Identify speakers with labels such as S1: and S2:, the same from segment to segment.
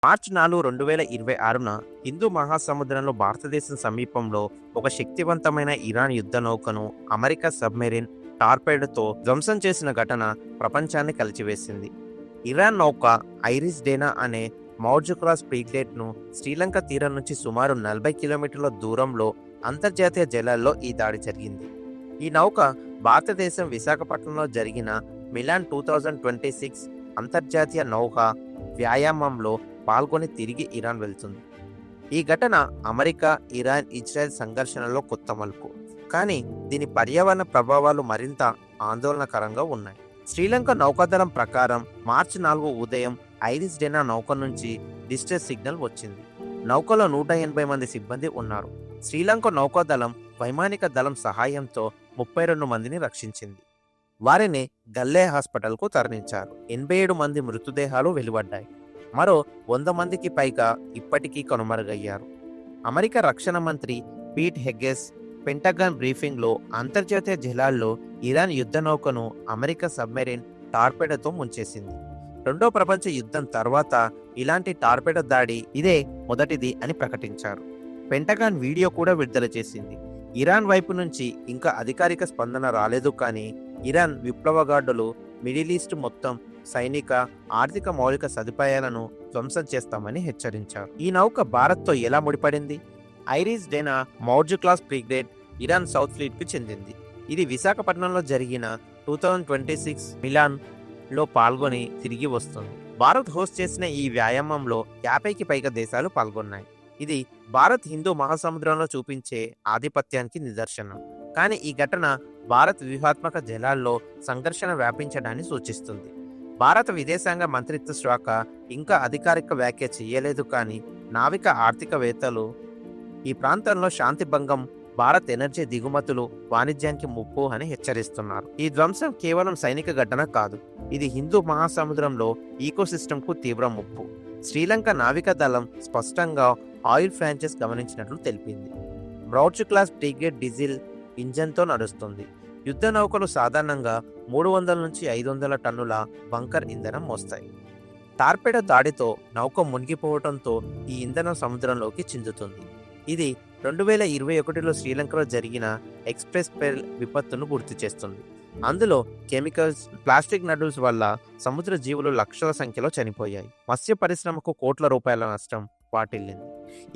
S1: మార్చి 4, 2026న హిందూ మహాసముద్రంలో భారతదేశం సమీపంలో ఒక శక్తివంతమైన ఇరాన్ యుద్ధ నౌకను అమెరికా సబ్మెరీన్ టార్పెడోతో ధ్వంసం చేసిన ఘటన ప్రపంచాన్ని కలిచివేసింది. ఇరాన్ నౌక ఐరిస్ డేనా అనే మౌర్జ్ క్లాస్ ఫ్రిగేట్ను శ్రీలంక తీరం నుంచి సుమారు 40 కిలోమీటర్ల దూరంలో అంతర్జాతీయ జలాల్లో ఈ దాడి జరిగింది. ఈ నౌక భారతదేశం విశాఖపట్నంలో జరిగిన మిలాన్ 2026 అంతర్జాతీయ నౌక వ్యాయామంలో పాల్గొని తిరిగి ఇరాన్ వెళ్తుంది. ఈ ఘటన అమెరికా, ఇరాన్, ఇజ్రాయెల్ సంఘర్షణలో కొత్త మలుపు. కానీ దీని పర్యావరణ ప్రభావాలు మరింత ఆందోళనకరంగా ఉన్నాయి. శ్రీలంక నౌకాదళం ప్రకారం మార్చి 4 ఉదయం ఐరిస్ డేనా నౌక నుంచి డిస్ట్రెస్ సిగ్నల్ వచ్చింది. నౌకలో 180 మంది సిబ్బంది ఉన్నారు. శ్రీలంక నౌకాదళం వైమానిక దళం సహాయంతో 32 మందిని రక్షించింది. వారిని గల్లే హాస్పిటల్కు తరలించారు. 87 మంది మృతదేహాలు వెలువడ్డాయి. మరో 100 మందికి పైగా ఇప్పటికీ కనుమరుగయ్యారు. అమెరికా రక్షణ మంత్రి పీట్ హెగ్గెస్ పెంటగాన్ బ్రీఫింగ్లో అంతర్జాతీయ జలాల్లో ఇరాన్ యుద్ధ నౌకను అమెరికా సబ్మెరీన్ టార్పెడోతో ముంచేసింది. రెండో ప్రపంచ యుద్ధం తర్వాత ఇలాంటి టార్పెడో దాడి ఇదే మొదటిది అని ప్రకటించారు. పెంటగాన్ వీడియో కూడా విడుదల చేసింది. ఇరాన్ వైపు నుంచి ఇంకా అధికారిక స్పందన రాలేదు, కానీ ఇరాన్ విప్లవగాడులు మిడిల్ ఈస్ట్ మొత్తం సైనిక, ఆర్థిక మౌలిక సదుపాయాలను ధ్వంసం చేస్తామని హెచ్చరించారు. ఈ నౌక భారత్తో ఎలా ముడిపడింది? IRIS Dena Moudge class frigate Iran south ఫ్లీట్కు చెందింది. ఇది విశాఖపట్నంలో జరిగిన 2026 మిలాన్ లో పాల్గొని తిరిగి వస్తుంది. భారత్ హోస్ట్ చేసిన ఈ వ్యాయామంలో 50కి పైగా దేశాలు పాల్గొన్నాయి. ఇది భారత్ హిందూ మహాసముద్రంలో చూపించే ఆధిపత్యానికి నిదర్శనం. కానీ ఈ ఘటన భారత్ వ్యూహాత్మక జలాల్లో సంఘర్షణ వ్యాపించడాన్ని సూచిస్తుంది. భారత విదేశాంగ మంత్రిత్వ శాఖ ఇంకా అధికారిక వ్యాఖ్య చేయలేదు, కానీ నావిక ఆర్థికవేత్తలు ఈ ప్రాంతంలో శాంతి భంగం, భారత్ ఎనర్జీ దిగుమతులు, వాణిజ్యానికి ముప్పు అని హెచ్చరిస్తున్నారు. ఈ ధ్వంసం కేవలం సైనిక ఘటన కాదు, ఇది హిందూ మహాసముద్రంలో ఈకోసిస్టమ్కు తీవ్ర ముప్పు. శ్రీలంక నావిక దళం స్పష్టంగా ఆయిల్ ఫ్రాంచైజ్ గమనించినట్లు తెలిపింది. మౌర్జ్ క్లాస్ ఫ్రిగేట్ డీజిల్ ఇంజన్తో నడుస్తుంది. యుద్ధ నౌకలు సాధారణంగా 300 నుంచి 500 టన్నుల బంకర్ ఇంధనం మోస్తాయి. టార్పెడో దాడితో నౌక మునిగిపోవడంతో ఈ ఇంధనం సముద్రంలోకి చిందుతుంది. ఇది 2021లో శ్రీలంకలో జరిగిన ఎక్స్ప్రెస్ పెర్ల్ విపత్తును గుర్తు చేస్తుంది. అందులో కెమికల్స్, ప్లాస్టిక్ నడుల్స్ వల్ల సముద్ర జీవులు లక్షల సంఖ్యలో చనిపోయాయి. మత్స్య పరిశ్రమకు కోట్ల రూపాయల నష్టం వాటిల్లింది.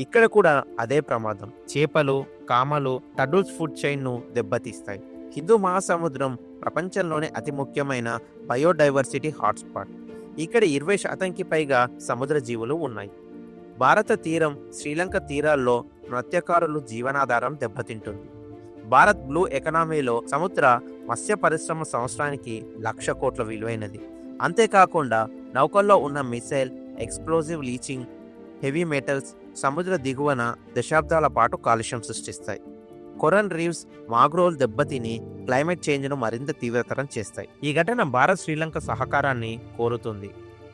S1: ఇక్కడ కూడా అదే ప్రమాదం. చేపలు, కామలు, టడుల్స్ ఫుడ్ చైన్ను దెబ్బతీస్తాయి. హిందూ మహాసముద్రం ప్రపంచంలోనే అతి ముఖ్యమైన బయోడైవర్సిటీ హాట్స్పాట్. ఇక్కడ 20% పైగా సముద్ర జీవులు ఉన్నాయి. భారత తీరం, శ్రీలంక తీరాల్లో మత్స్యకారులు జీవనాధారం దెబ్బతింటుంది. భారత్ బ్లూ ఎకానమీలో సముద్ర మత్స్య పరిశ్రమ సంవత్సరానికి 1,00,000 కోట్ల విలువైనది. అంతేకాకుండా నౌకల్లో ఉన్న missile, explosive leaching, heavy metals సముద్ర దిగువన దశాబ్దాల పాటు కాలుష్యం సృష్టిస్తాయి. కొరల్ రీవ్స్, మాగ్రోవ్లు దెబ్బతిని క్లైమేట్ చేంజ్ను మరింత తీవ్రతరం చేస్తాయి. ఈ ఘటన భారత్ శ్రీలంక సహకారాన్ని కోరుతుంది.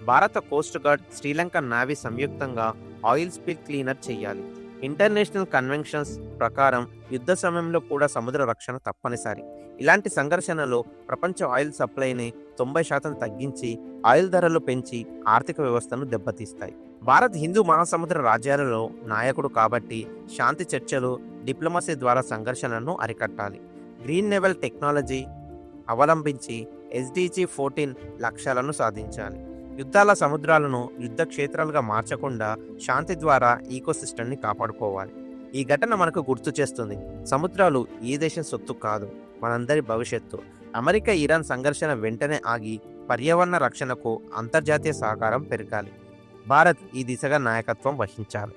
S1: భారత కోస్ట్ గార్డ్, శ్రీలంక నావీ సంయుక్తంగా ఆయిల్ స్పిల్ క్లీనర్ చేయాలి. ఇంటర్నేషనల్ కన్వెన్షన్స్ ప్రకారం యుద్ధ సమయంలో కూడా సముద్ర రక్షణ తప్పనిసరి. ఇలాంటి సంఘర్షణలు ప్రపంచ ఆయిల్ సప్లైని 90% తగ్గించి ఆయిల్ ధరలు పెంచి ఆర్థిక వ్యవస్థను దెబ్బతీస్తాయి. భారత్ హిందూ మహాసముద్ర రాజ్యాలలో నాయకుడు కాబట్టి శాంతి చర్చలు, డిప్లొమసీ ద్వారా సంఘర్షణను అరికట్టాలి. గ్రీన్ నెవల్ టెక్నాలజీ అవలంబించి SDG 14 లక్ష్యాలను సాధించాలి. యుద్ధాల సముద్రాలను యుద్ధ క్షేత్రాలుగా మార్చకుండా శాంతి ద్వారా ఈకోసిస్టమ్ని కాపాడుకోవాలి. ఈ ఘటన మనకు గుర్తు చేస్తుంది, సముద్రాలు ఈ దేశం సొత్తు కాదు, మనందరి భవిష్యత్తు. అమెరికా ఇరాన్ సంఘర్షణ వెంటనే ఆగి పర్యావరణ రక్షణకు అంతర్జాతీయ సహకారం పెరగాలి. భారత్ ఈ దిశగా నాయకత్వం వహించాలి.